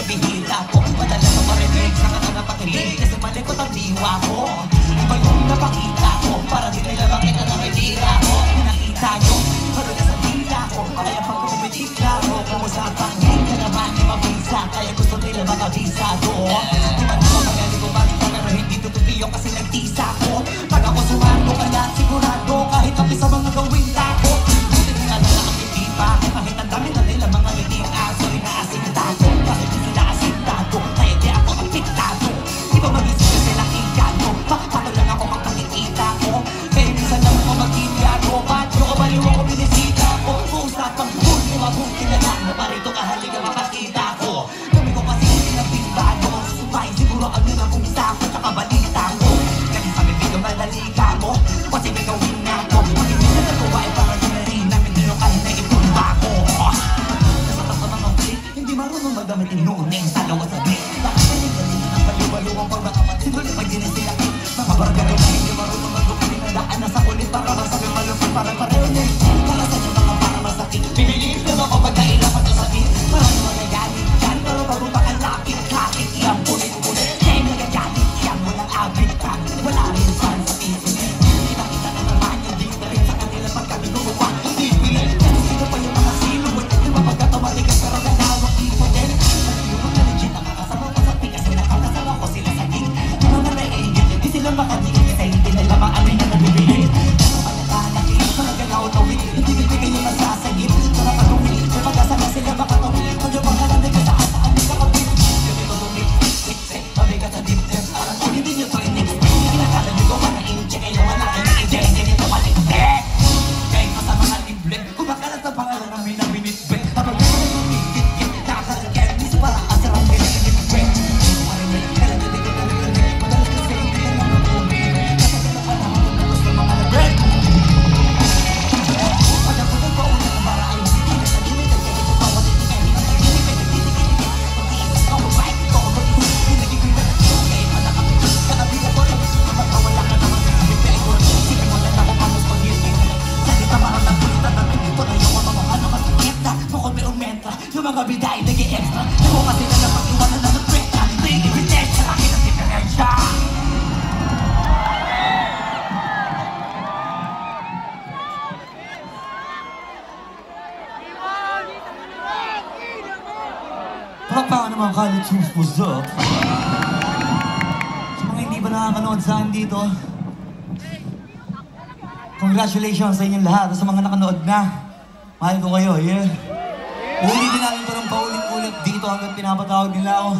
bihira ko. Madala sa marinig, saka ka napakilig. Kasi malikot ang diwa ko. Iba yung napakita ko, para di nila makita na may tira ko. Pinakita nyo, pero na sa dila ko. Kaya pag kumipitila ko, kumusapang hindi ka naman ni mabisa. Kaya gusto nila makabisado. Iman ko magaling ko bakita, pero hindi tutupiyo kasi nagtisa ko. Pag ako sumando ka na sigurado, kahit api sa mga gawin ko. Buti nga na nakapitipa, kahit ang dami na nila mga ngiting aso. Inaasintado, kasi di sila asintado. Kaya di ako apiktado. Di ba mag-isip ka silang ingano? Paano lang ako magpakikita ko? Kaya minsan lang ako mag-inyado. Patyo ko baliw ako binisita ko. Usapang cool, mabuti na lang na parito kahaliga mapakita ko. Kami ko kasi pinagbibago. Susubayin siguro ang nila kung sako at nakabalita ko. Kaya kami bigang malalika mo. Kasi may gawin na ako. Pag hindi na nagawa ay parang na rin namin din yung kahit na itumba ko. Nasa mga mga flip, hindi marunong magamit inuunin sa lawa sa bit. Bakit na yung galing ng baliw-baliw ang pagbakamad? Siguro pag dinisila ko. Mga bargaro na hindi marunong magumili na daan na sa kulit para masabi malupit parang pareho niya. Para sa iyo mga para masakit. Bibiliin lang ako pag kailangan to sabihin. Parang magagalit yan, pero bago pa ka lakit-lakit. Iyang pulit-pulit. Kaya nagagalit yan, walang abit ka. Wala rin fan sa piso. Kita-kita na naman yung di na rin sa kanila pag kami gumawa. Hindi pilit. Kasi sino pa yung mga siluwit. Yung mga pagkatomatigas pero ganawang ipodel. Kasi yung mga legit ang makasama ko sa pikas. Nakakasama ko sila sa gig. Yung mga naiingit, di sila makadikit. Kasi hindi nila maamin na nabibili. Kasi pagkakalaki, mga ganaw-tawid. Hindi bibigay yung masasagip. Mga pag-umit, may pag-asa na sila makatawid. Pag yung mga namin ka saan di ka kapit. Ganito tumit, wik-sek, mabigat sa deep-dep. Parang kung hindi nyo to in-expect. Kinakala nyo gawa na in-check. Kayo wala kayo na-i-check. Ganito maliktek. Kahit pa sa mga liblek. Kumakalat sa pangalan namin na minitbet. Tapos yung mga tumigit-git. Nakakalakin. Di sa parang asarang minitbet. Marinig, kaya hindi ko nalilig. Madalas kasi hindi ka naman bumili. Kasi kaya panahon na gusto mga nabret. Pagkakulang ko una ng para ay hindi na sa limit. Kaya ito pa wala hindi ay hindi ay hindi pag-ibig. Ako right ko. Pag-ibig nagiging na kaya malakapit. Kakabila ko rin. Magkawala ka naman sa bibig ko. Sige mo lang ako panos pag-ibig. Salita marang nagpulita na ito na yung mga ano masakit na. Bukod may umenta. Yung mga biday nag-i-extra. Yung kasi na napag-iwala na nag-breakta. Nag-i-ibig sa akin ang diferensya. Paano mga college news po sa mga hindi pa nakakanood saan dito, congratulations sa inyong lahat. Sa mga nakanood na, mahal ko kayo, yeah. Ulitin namin ito ng paulit-ulit dito hanggang pinapatawag nila ako.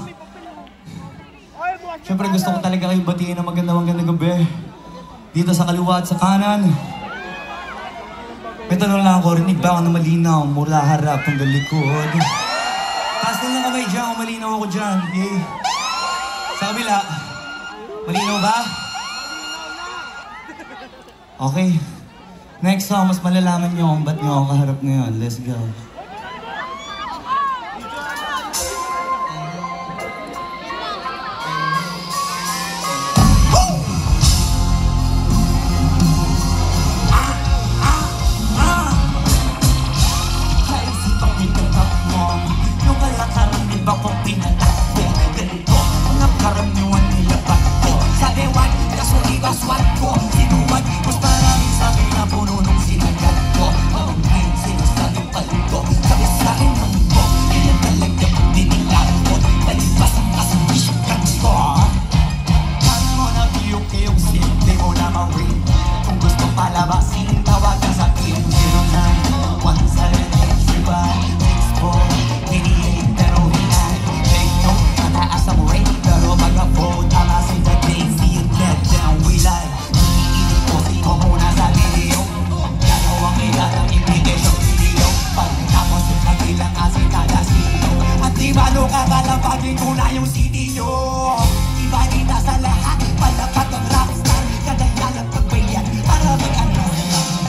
Siyempre gusto ko talaga kayo batiin ng magandang gabi dito sa kaliwa at sa kanan. May tanong lang ako, rinig ba ako na malinaw mula harap hanggang likod? Taas lang kamay dyan kung malinaw ako dyan. Okay? Sa kabila, malinaw ba? Okay. Next song, mas malalaman nyo kung ba't nyo ako kaharap ngayon. Let's go. Pagin ko na yung CD nyo. Iba dito sa lahat. Palapat ang rockstar. Kadalalang pagbayan. Para mag-ano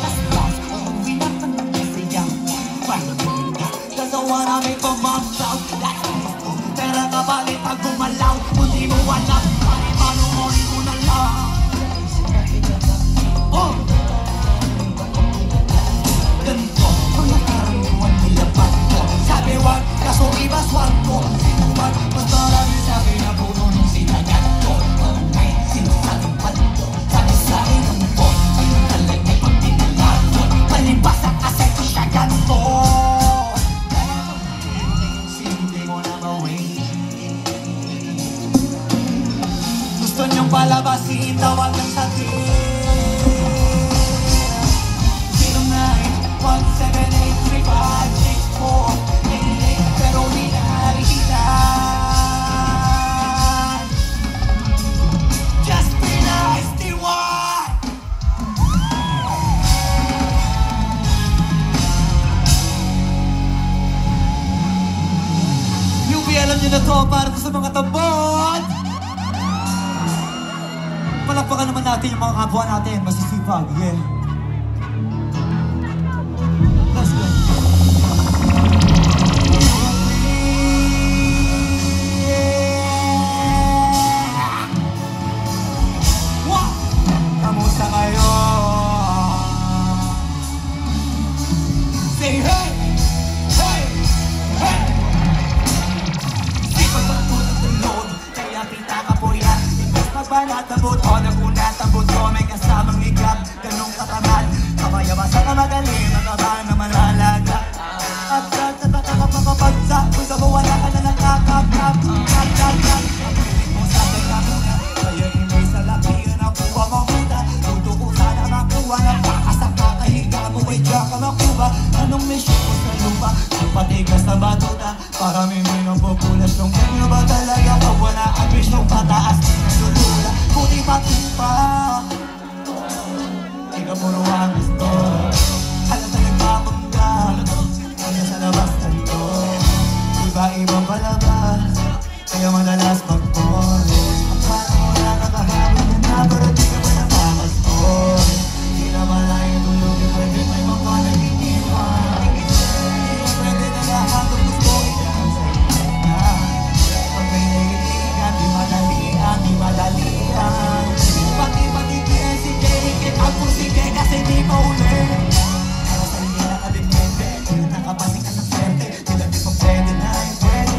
last uwi na ka na kasi yung gasawa namin pamamsaw. Pera kapalit pag gumalaw. Hindi mo alam. Paano mo rin ko na lang. Oh! Ganito. Mga karaniwan nila ba't ko. Sabi wag. Kaso iba swag ko. Sino ba? nyo na to para sa mga tabot! Palakpakan naman natin yung mga kapwa natin, masisipag, yeah. Let's go. Wow! Kamusta kayo? Say hey! Hey! Hey! Di pa pagtulog ng load, kaya pita ka po yan. Pagpanatabot o nagunatabot ko, may kasamang ligat, ganong kataman. Kapayabasa ka magaling, nakabahan na malalaga. At kakapagsa, kung sa wala ka na nakakapap. Ang piling mo sa tayo muna, kaya hindi sa labi na kuha mahuda. Tuto ko sana makuha na pakasak kakahiga mo, ay diyan ka makuha. Anong mission ko sa lupa, patigas na batuta, para may minong populasyon. Kanya ba talaga pag wala ang mission pataas? Lula, puti pati pa. Ikaw puro ang gusto, alam na nagpapangga. Kaya sa labas na ito, iba-ibang palabas, kaya madalas mag-boy. Ang parang wala nakahabol na na, pero di ka pa nakakaspor. Di naman lang yung tulog, yung pwede may mga nagigilman. Di na pwede naghahabol, gusto iyan sa ina. Pag may nagigilgan, di madalian, di madalian. Pati-pati PNCJ, kita po sige kasi di mauli. Para sa hindi nakadepende, kung nakapasing ka sa swerte, sila di pa pwede na, pwede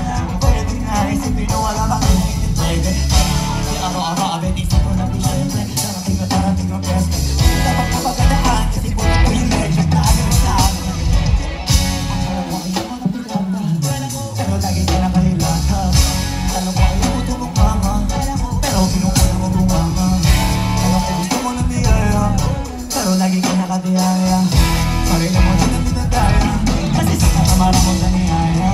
na. Isipin na wala bang hindi pwede. Kasi araw-araw, abeti sa ko na di syempre. Darating ang best. Hindi dapat kapagandaan, kasi puno ko yung legend na agad sa akin. Ang alam ko ay yung mga pinagdaan, pero lagi ka nakahilakap. Alam ko ay yung tumukama, pero kinukuha mo tumama. Alam ko gusto mo ng biyaya, pero lagi ka nakatiyaya. Sarili mo din ang pinagdaya, kasi sa kakamara mo sa niyaya.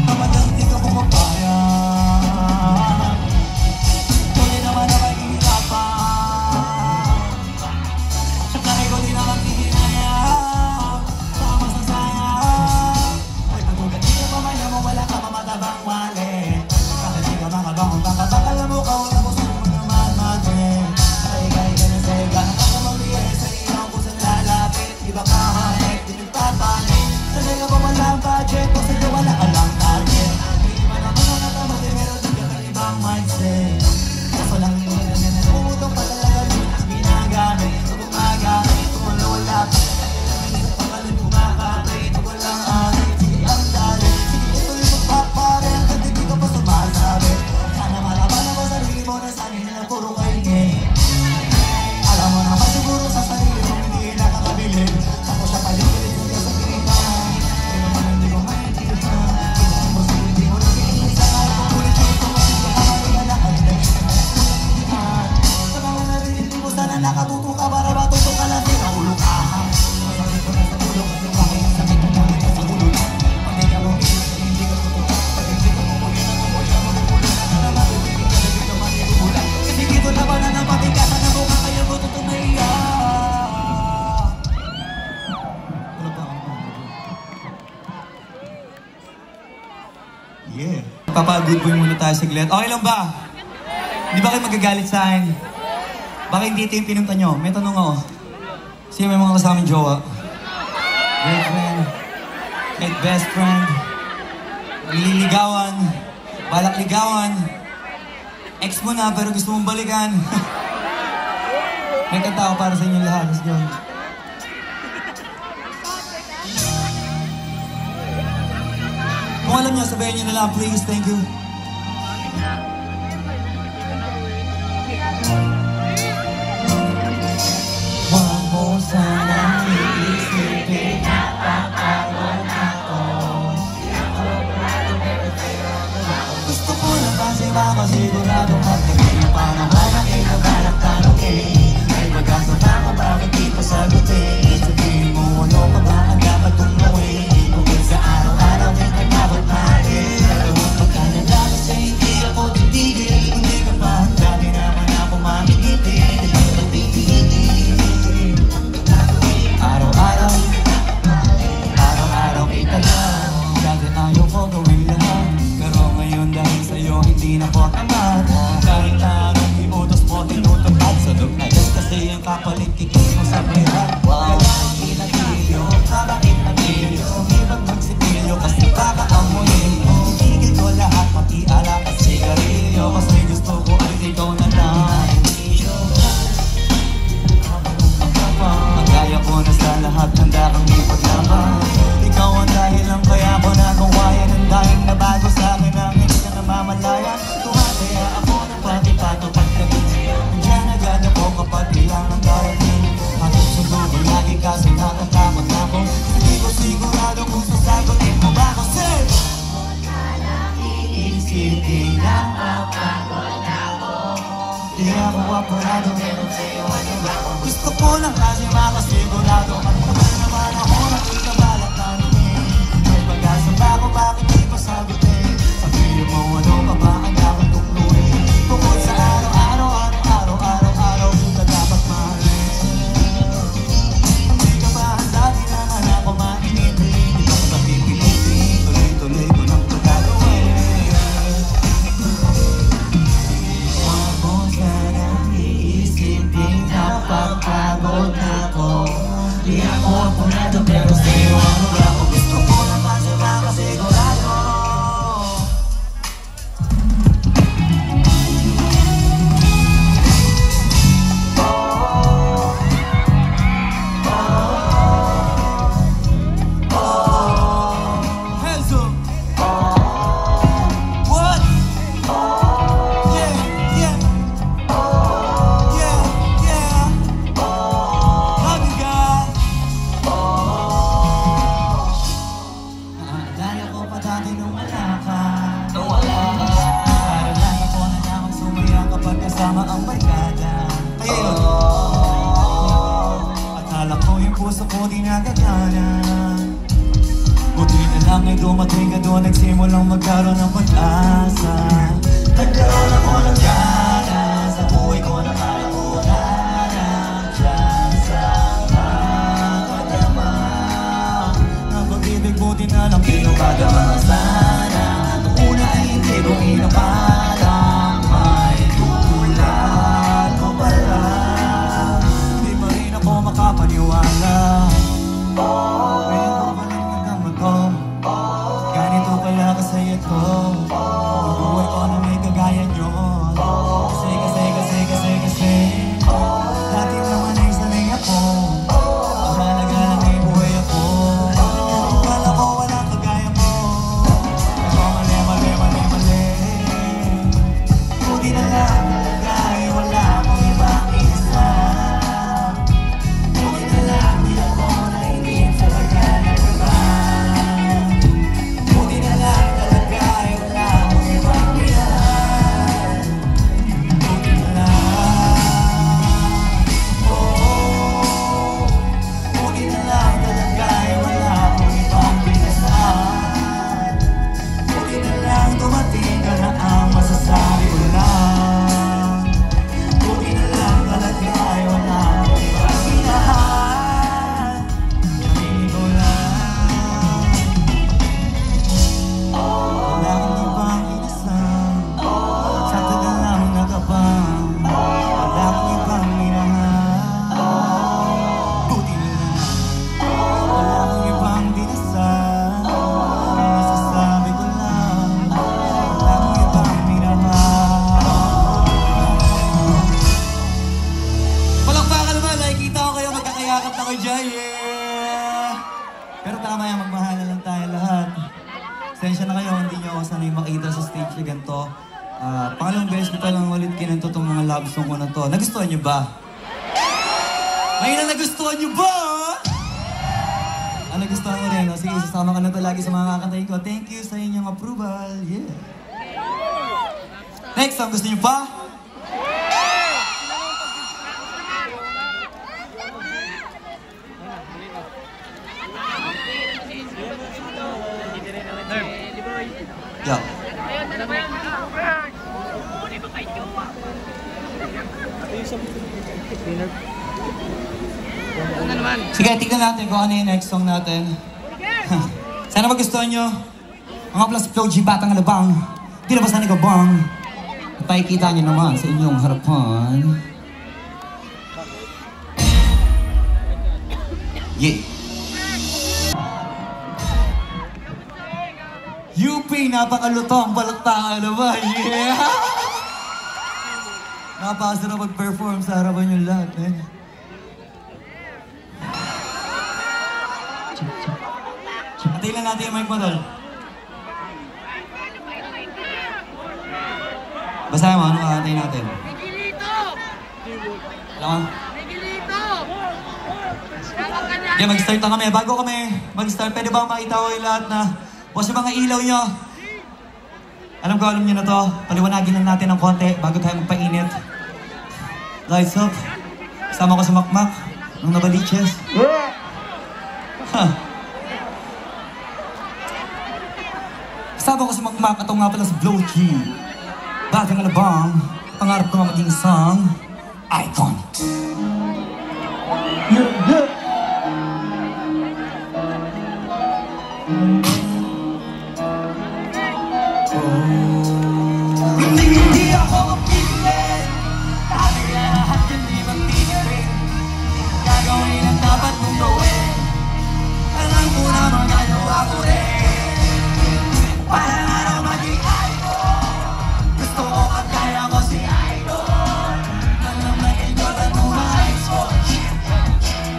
Kamadang di ka pumapaya, tuloy naman na mahihirapan. Sa kare ko di naman hihinaya, saka masasaya. Ay pagkugat di ka mamaya mo, wala ka mamatabang wallet. Bakit di ka makabangong baka alam mo ka, wala ko sa'yo mo naman matin. Kaya ka na sa'yo, gano'n ka na magbiyay sa iyo kung saan lalapit. Iba ka hanek, di nagpapanik. Sanay ka pa wala ang budget, kung sa'yo wala ka lang target. Hindi man naman ang nakamati, meron din ka ng ibang mindset. Kaso lang yung mga na namumutong pa talaga din ang ginagamit. Kung gumagamit, kung wala ka, sa pagalit kumakapit, kung walang alit, sige ang dali. Sige ito'y magpapare, hanggang hindi ka pa sumasabi. Sana malaman mo sarili mo na sanay na puro kaingin. Alam mo naman siguro sa sarili mo hindi nakakabilib. Ako siya paligid, hindi ka sa pilihan. Pero naman hindi ko maintindihan. Kailangan mo sa'yo, hindi mo nag-iisa. Kung ulit dito mo, hindi ka maligalakan. Dahil ka nag-iintindihan. Sa mga narinig mo, sana nakatuto ka para matuto ka lang. Di ka ulo ka. Masakit ko na sa ulo, kasi bakit ang sakit mo muna ka sa ulo. Pag di ka bumili, hindi ka tutuka. Pag hindi ka bumuli na mamuya mo, bumuli na ka naman. Hindi ka na dito manigulan. Kasi dito na ba na napatigasan na mukha kayo mo tutumaya. Wala pa ako. Yeah. Papagod boy muna tayo saglit. Okay lang ba? Hindi ba kayo magagalit sa akin? Baka hindi ito yung pinunta nyo? May tanong ako. Sino may mga kasamang jowa? Girlfriend? Kahit best friend? Nililigawan? Balak ligawan? Ex mo na pero gusto mong balikan? May kanta ako para sa inyo lahat. Let's go. Kung alam nyo, sabayan nyo na lang, please. Thank you. Huwag mo sanang iisipin na pagkaroon ako. Gusto ko lang kasi makasigurado at hindi yung panahon na kinabalak tanongin. May pag-asa ba ka, bakit di pa sagutin? Sabihin mo ano pa ba ang dapat kong gawin? Di ko sa araw-araw ay nagkabot natin. Alam mo pagka naglalaki ang kapalit kikis mo sa bihan. Kailangan pinagilyo, bakit nagilyo? Sumibag magsipilyo kasi baka amuyin mo. Tigil ko lahat, pati alak at sigarilyo. Kasi gusto ko ay ikaw na lang. Magkaya ko na sa lahat, handa kang ipaglaban. Ikaw ang dahilan kaya ko nagawayan. Ang dahil na bago sa akin ang hindi na namamalayan. Tumataya ako ng pati-pato pagkabit. Nandiyan agad ako kapag bilang ang darating. Hatid sundo lagi kasi natatakot na ako. Hindi ko sigurado kung sasagutin mo ba ako. Say! Huwag ka lang iisipin na mapagod ako. Di ako apurado, meron sa'yo ano ba? Gusto ko lang kasi makasigurado. Kapag naman ako nakikabalat na lumin. May pag-asa ba ako, bakit di pa sagutin? Sabihin mo ano pa ba ang dapat tukluin? Bukod sa araw-araw kita dapat mahalin. Hindi ka ba handa, kailangan ako mainit. Hindi ka ba pipilitin, tuloy-tuloy ko nang pagkagawin. Huwag mo sanang iisipin na pagpagod na ako. Di ako apurado pero sa'yo ano ba ako? Gusto ko lang kasi makasigurado. Hands up. What? Yeah, yeah. Yeah, yeah. Love you guys. Naalala ko pa dati nung wala ka. Naalala ko na namang sumaya kapag kasama ang barkada. Akala ko yung puso ko di nagagana. Buti na lang ay dumating ka doon, nagsimulang magkaroon ng pag-asa. Nagkaroon ako ng gana sa buhay ko na parang wala na chance makadama. Ang pag-ibig buti na lang pinupagama sana. Nung una ay hindi ko inapalang may tulad ko pala. Di pa rin ako makapaniwala. Ngayon ko pa lang nagdama ko. Ganito pala kasaya to. Bubuhay ko na may kagaya nyo. Kasi dati naman ay sanay ako. Ang halaga lang ay buhay ako. Wala ko walang kagaya mo. Ako mali. Buti na lang nalagay, wala akong ibang isa. Buti na lang di ako nainip sa pagkalagaban. Buti na lang nalagay, wala akong ibang isa. Buti na lang. Oh, buti na lang nalagay, wala akong ibang pinasan. Buti na lang dumating ka na ang masasabi ko lang. Buti na lang nalagay, wala akong ibang pinahan. Hindi ko lang. Wala akong ibang inasal. Sa tagal lang nakabang. Wala akong ibang minahal. Buti na lang. Wala akong ibang dinasal. Masasabi ko lang. Wala akong ibang minahal. Palakpakan naman, nakikita ko kayo, magkakayakap na kayo dyan, yeah! Pero tama yan, magmahala lang tayo lahat. Sensya na kayo, hindi nyo ako sanay makita sa stage na ganito. Pangalawang beses ko palang ulit kinanto itong mga love song ko na to. Nagustuhan nyo ba? Ngayon na nagustuhan nyo ba? Nagustuhan mo rin. Sige, sasama ka na to lagi sa mga kakantayin ko. Thank you sa inyong approval. Yeah. Next song, gusto nyo pa? Yo. Sige, tignan natin kung ano yung next song natin. Sana magustuhan nyo. Mga plus Flow G Batang Alabang. Di na ba sana ikabang? Pakikita nyo naman sa inyong harapan. Yeah. UP, napakalutong balaktakan naman. Yeah! Napakasarap mag-perform sa harapan yung lahat, eh. Antayin lang natin yung mic mo, tol. Basahin mo, ano kakantayin natin? Miguelito! Alam mo? Miguelito! Okay, mag-start na kami. Bago kami mag-start, pwede ba makita ko yung lahat na boss yung mga ilaw nyo? Alam nyo na to. Paliwanagin lang natin ng konti bago tayo magpainit. Lights up. Kasama ko sa Makmak ng Nabaliches. Kasama ko sa Makmak at nga pala sa Blow G. Batang alabang, pangarap ko nga maging isang icon. Hindi ako mapilit. Sabi na lahat hindi magpilit. Gagawin ang dapat mong gawin. Alam ko na magagawa ko rin. Parang araw maging idol. Gusto ko kagaya ko si idol. Nang maging Jordan mo high school.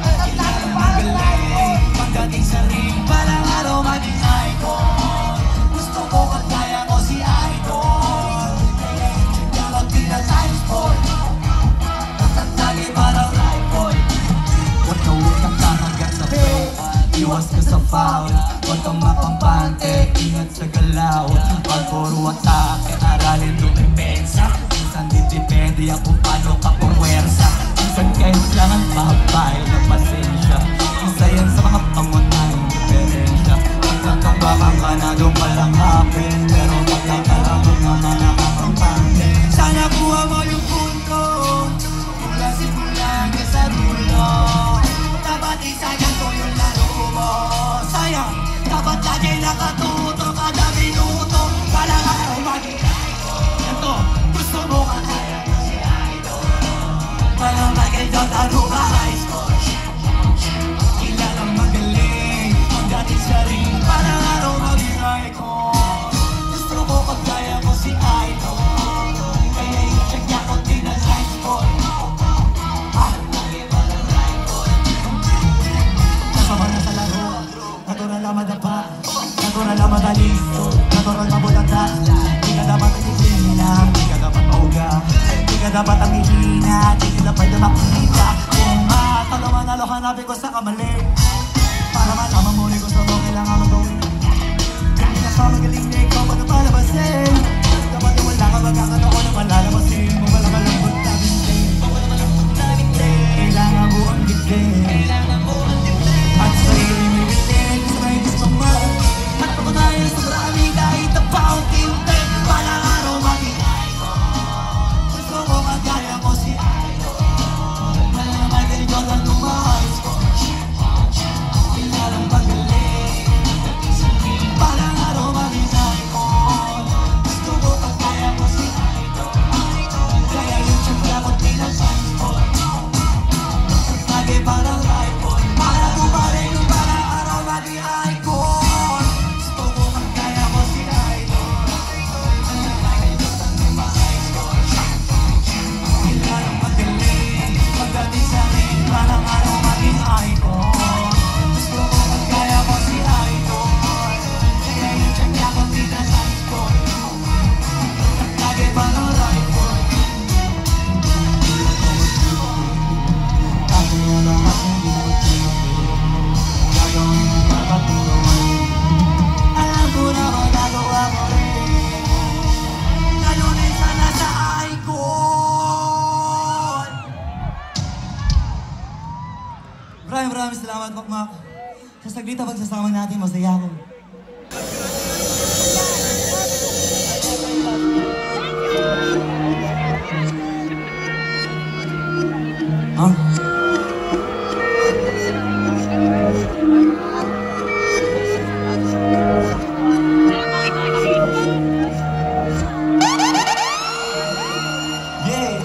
Kailangan magaling. Pagdating sa ring, parang araw maging icon. Gusto ko kagaya ko si idol. Kaya tinag high school. Lagi parang rifle. Huwag kang kakagat sa flow. Iwas ka sa foul. Huwag kang mapampante. Ingat sa galaw. Pag puro atake, aralin lumipensa. Minsan di depende kung paano ka puwersa. Minsan kailangan mahabay ng pasensya. Isa yan sa mga pangunahing diferensya. Pagkakabakan ka na doon palang hapin. Pero pagkakalamang naman nakakampante. Sana kuha mo yung punto. Mula simula hanggang sa dulo. Dapat isayang ko yung laro mo. Sayang, dapat lagi nakatuto kada minuto. Walang araw maging idol. Ito, gusto mo ka kaya ko si idol. Walang maging Jordan mo ka high school. Kilalang magaling, pagdating sa ring. Parang araw maging icon. Gusto ko kagaya ko si idol. Kaya i-check niya ko din ang high school. Kasama na sa laro, natural na madapa, natural na madali, natural na bulata. Di ka dapat nagsisilina, di ka dapat mauga, di ka dapat amihina, di ka dapat na makikita. Kung talo manalo, hanapin ko sa kamali. Para malaman mo rin kung saan mo kailangan magawin. Hindi ka pa magaling na ikaw, paano palabasin? Dapat yung wala ka magkakataon na malalabasin. Kung wala ka lang good na bintin, kailangan mo ang bitin. At sa'yo may bitin, sa may gusto mo. At ako tayo sa marami kahit na paunti-unti. Parang araw maging icon. Gusto ko magkaya ko si idol. Wala naman ganito lang high school. Kailangan magaling. Parang araw maging icon. Gusto ko magkaya ko si idol. Kaya yung check na ko tinasang school. Lagi parang rifle. Para ko pa rin yung parang araw maging icon. Gusto ko magkaya ko si idol. Kailangan magaling. Pagdating sa ring, parang araw maging icon. Gusto ko magkaya ko si idol. Kaya yung check niya ko tinasang school. Lagi parang rifle. Akin na lahat ng gagawin ko dapat mong gawin. Alam ko na magagawa mo rin. Ngayon ay sana sa icon. Maraming salamat, Makmak. Sa saglit na pagsasama natin, masaya ako. Huh? Yeah!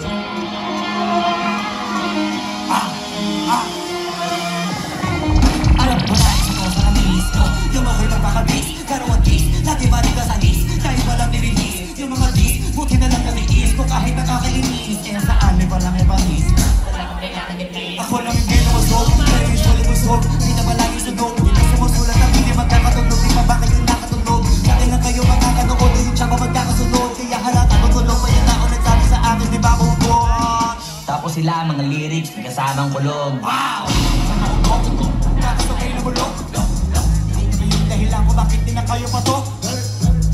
lyrics, may kasamang kulog. Wow! Sa maulog, nakasabay na bulog. Hindi na yung dahilan ko bakit di na kayo pato.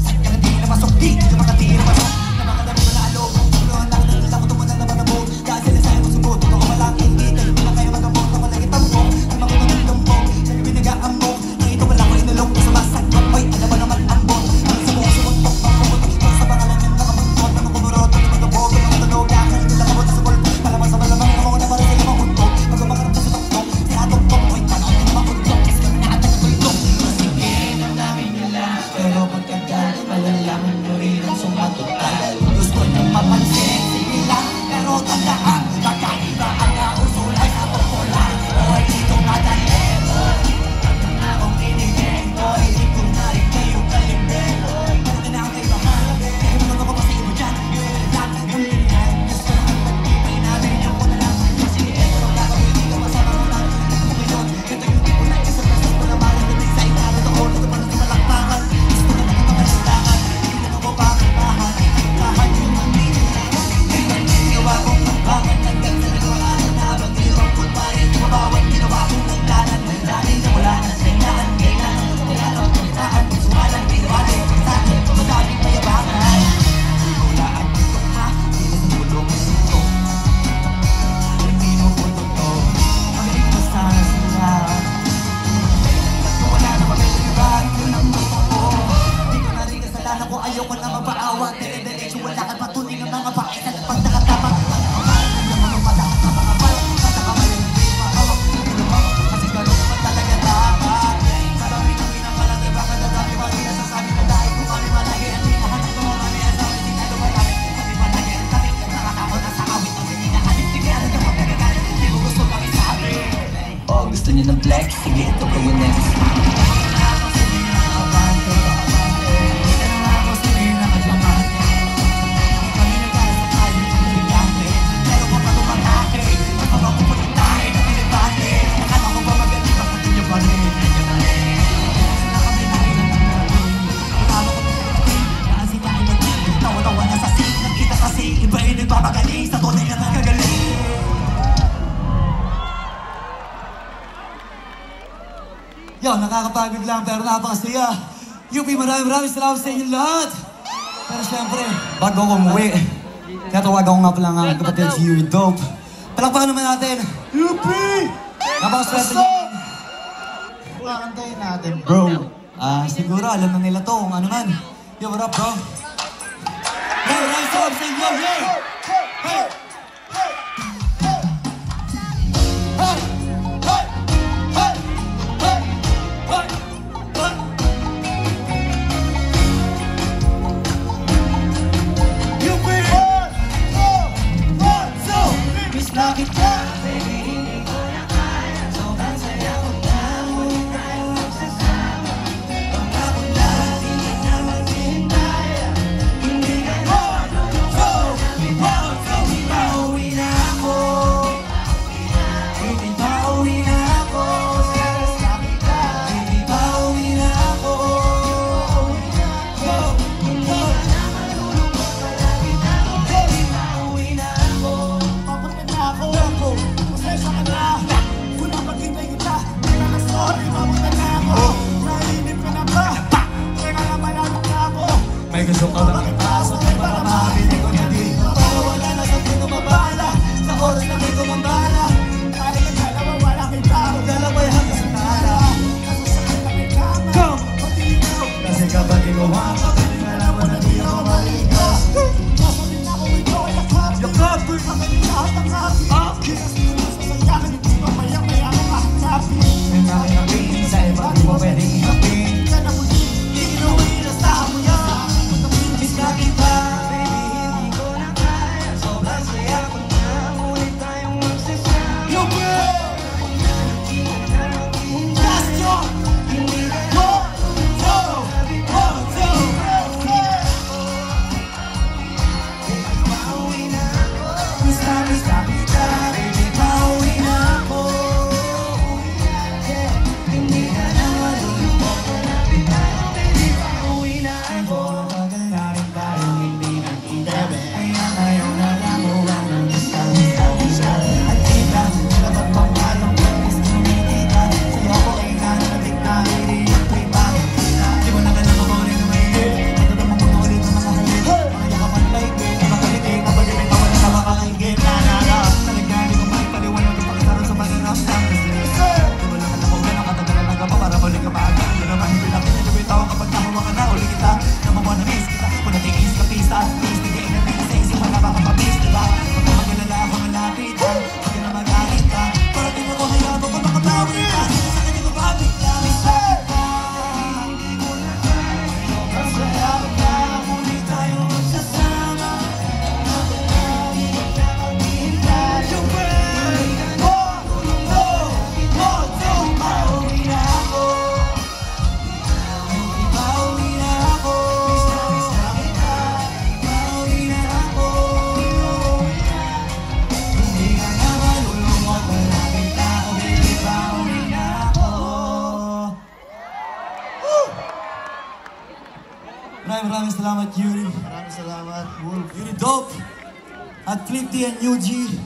Saan ka hindi na masok, di ka makatira pasok. Na makadami ko na alog, tulohan lang na nila ko tumunang na manabog. Dahil sila sa'yo magsubot, ako walang hindi. Dahil hindi lang kayo magambog, na malagi tambog. Na makulang lumbog, dahil binagaambog. Ang ito wala ko inulong, sa masagpag. Oy, alam mo naman ang bot. Ang sabong sumuntok, ang pumuntok. Para sa pangalan yung nakapuntot. Ang kumurot, ang magabog, ang tunog. Yakan, nila kabot sa bulto. Malamang sa malamang, ako na para sa'yo makuntok. Pag umakarap na sa tuktok, sinatoktok. Oy, tanong na makuntok. Kasi kami naatag sa bultok. Sige, namin nila. Pero pagkagal, malalaman nyo rin ang sumatotal. Gusto nyo mapansin, sige lang. Pero tandaan, kakaiba ang nausulay sa popular. Oy, dito madali. Pagka na akong inigay, oy, di ko na rin kayo kalimbel. Pero na ang kaibahan, dahil mo naman ko pa sa iba dyan. Yung lahat, yung lilihan. Gusto naman pag-ibay namin, yung ko na lang. Sige, pero gagawin, hindi ko masama mo lang. Kung ngayon, ito yung tipo na isa na sa wala malang na sa inarad ako. Ito pa na sa malakpakan. Gusto na naman malistakan. Hindi na ako pakitahan. Tahan yung hindi nila. Tingnan yung ginawa kong kampangan. Hanggang sa nagawaan na habang tinibang ko pa rin. Mabawat ginawa kong nagdanan. Dahil na wala na sa inaan. Kailangan ko kailangan ko kitaan. Sumalang pinawali. Sa akin, madaming mayabangan. Wala ang tutok ha. Hindi na tulong ito. Hindi mo po to. Magaling mo sana sila. Kung wala na pag-ibig, yun ang gusto ko. Hindi ko na rin kasalanan ko. Ayoko na mapaawa. Dire-diretso wala ka patuloy ng mga pakit at pag nakatapak. Yung mga padakot na mga pal. Katakamayan hindi makawak. Hindi naman kasi gano'n naman talaga dapat. Sabi kami ng malaki baka nadami pa rin nasasabi na dahil kung kami malaki ang tinahan ng mga mami at sabi hindi tayo malaki. Sabi malaki ang tabi. Nakakakot na sa awit. Ang sininahanip. Sige ano yung magkakagalit. Hindi mo gusto kami sabi. Oh, gusto niyo ng flex? Sige, ito kayo next. Yo, nakakapagod lang pero napakasaya. UP, maraming salamat sa inyo lahat. Pero syempre, bago ako umuwi, natawagan ko nga pala ang kapatid si Yuri Dope. Palakpakan naman natin. UP! Napakaswerte niyo. Pakantayin natin, Bro, siguro alam na nila to kung ano man. Yo, what up, bro? Maraming salamat sa inyo. Hey! Hey! salamat, Yuri. Maraming salamat, Wolf. Yuri Dope. At Flip D and Yuji.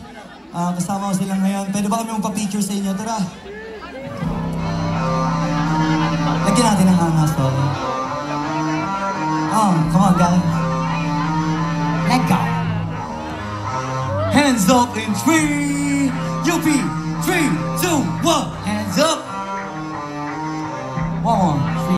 Kasama ko sila ngayon. Pwede ba kami magpa-picture sa inyo? Tara. Lagyan natin ng angas, sorry. Come on, guys. Let's go. Hands up in 3, UP, 3, 2, 1. Hands up. 1, 3.